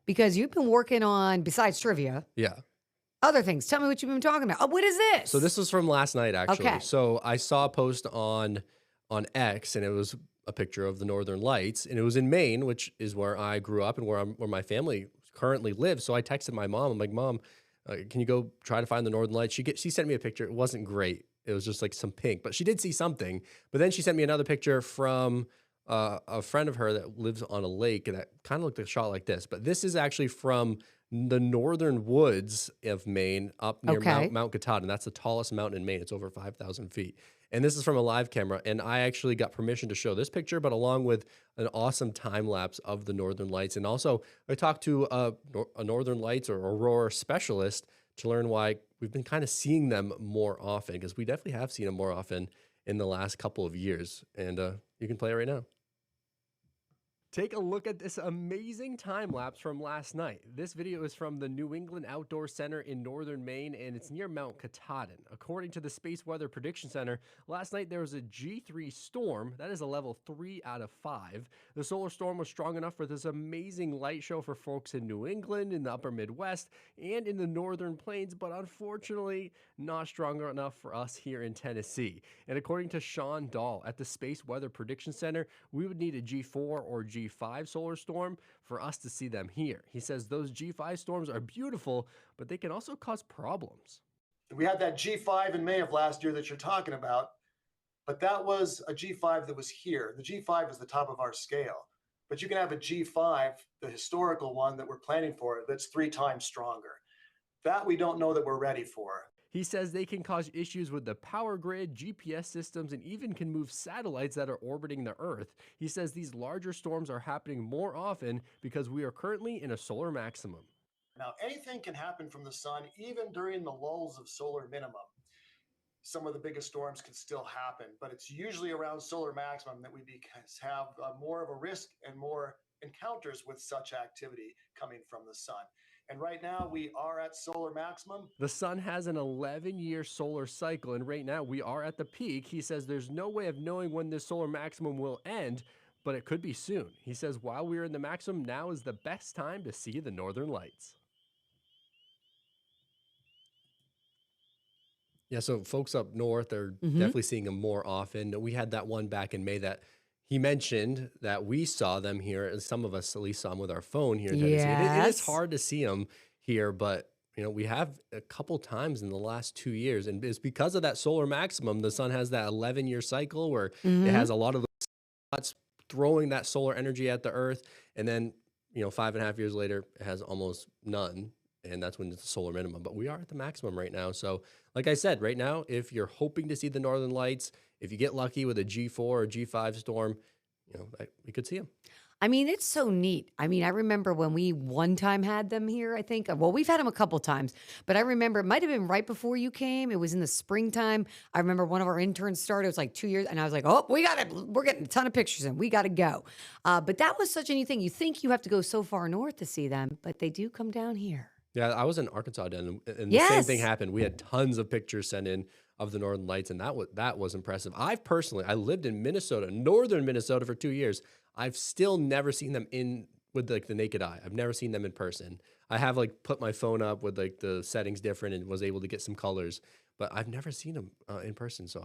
because you've been working on, besides trivia, Yeah. other things. Tell me what you've been talking about. Oh, what is this? So this was from last night, actually. Okay. So I saw a post on X, and it was a picture of the Northern Lights, and it was in Maine, which is where I grew up and where my family currently lives. So I texted my mom. I'm like, Mom, can you go try to find the Northern Lights? She sent me a picture. It wasn't great. It was just like some pink, but she did see something. But then she sent me another picture from a friend of her that lives on a lake, and that kind of looked a shot like this. But this is actually from the northern woods of Maine, up near Okay. Mount Katahdin. That's the tallest mountain in Maine. It's over 5,000 feet. And this is from a live camera. And I actually got permission to show this picture, but along with an awesome time lapse of the Northern Lights. And also, I talked to a Northern Lights or Aurora specialist to learn why we've been kind of seeing them more often, because we definitely have seen them more often in the last couple of years. And you can play it right now. Take a look at this amazing time lapse from last night. This video is from the New England Outdoor Center in northern Maine, and it's near Mount Katahdin. According to the Space Weather Prediction Center, last night there was a G3 storm. That is a level 3 out of 5. The solar storm was strong enough for this amazing light show for folks in New England, in the upper Midwest, and in the northern plains, but unfortunately not strong enough for us here in Tennessee. And according to Sean Dahl at the Space Weather Prediction Center, we would need a G4 or G5 solar storm for us to see them here. He says those G5 storms are beautiful, but they can also cause problems. We had that G5 in May of last year that you're talking about, but that was a G5 that was here. The G5 is the top of our scale, but you can have a G5, the historical one that we're planning for, that's 3 times stronger. That we don't know that we're ready for. He says they can cause issues with the power grid, GPS systems, and even can move satellites that are orbiting the Earth. He says these larger storms are happening more often because we are currently in a solar maximum. Now, anything can happen from the sun, even during the lulls of solar minimum. Some of the biggest storms can still happen, but it's usually around solar maximum that we have more of a risk and more encounters with such activity coming from the sun. And right now we are at solar maximum. The sun has an 11-year solar cycle, and right now we are at the peak. He says there's no way of knowing when this solar maximum will end, but it could be soon. He says while we're in the maximum, now is the best time to see the Northern Lights. Yeah, so folks up north are definitely seeing them more often. We had that one back in May that he mentioned that we saw them here, and some of us at least saw them with our phone here in Tennessee. It is Yes. hard to see them here, but we have a couple times in the last 2 years, and it's because of that solar maximum. The sun has that 11-year cycle where it has a lot of those spots throwing that solar energy at the Earth, and then 5.5 years later, it has almost none. And that's when it's the solar minimum. But we are at the maximum right now. So like I said, right now, if you're hoping to see the Northern Lights, if you get lucky with a G4 or G5 storm, we could see them. I mean, it's so neat. I mean, I remember when we one time had them here, I think. Well, we've had them a couple times, but I remember it might have been right before you came. It was in the springtime. I remember one of our interns started. It was like 2 years. And I was like, oh, we're getting a ton of pictures in. We got to go. But that was such a neat thing. You think you have to go so far north to see them, but they do come down here. Yeah, I was in Arkansas then, and the same thing happened. We had tons of pictures sent in of the Northern Lights, and that was impressive. I lived in Minnesota, northern Minnesota, for 2 years. I've still never seen them with like the naked eye. I've never seen them in person. I have like put my phone up with like the settings different and was able to get some colors, but I've never seen them in person. So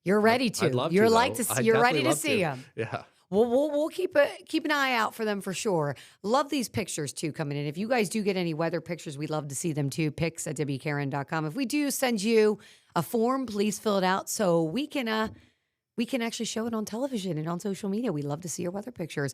You're ready to. I'd love You're to, like though. to. I'd You're ready definitely to love see them. Yeah. We'll keep an eye out for them for sure. Love these pictures too coming in. If you guys do get any weather pictures, we'd love to see them too. Pics at WKRN.com. If we do send you a form, please fill it out so we can actually show it on television and on social media. We love to see your weather pictures.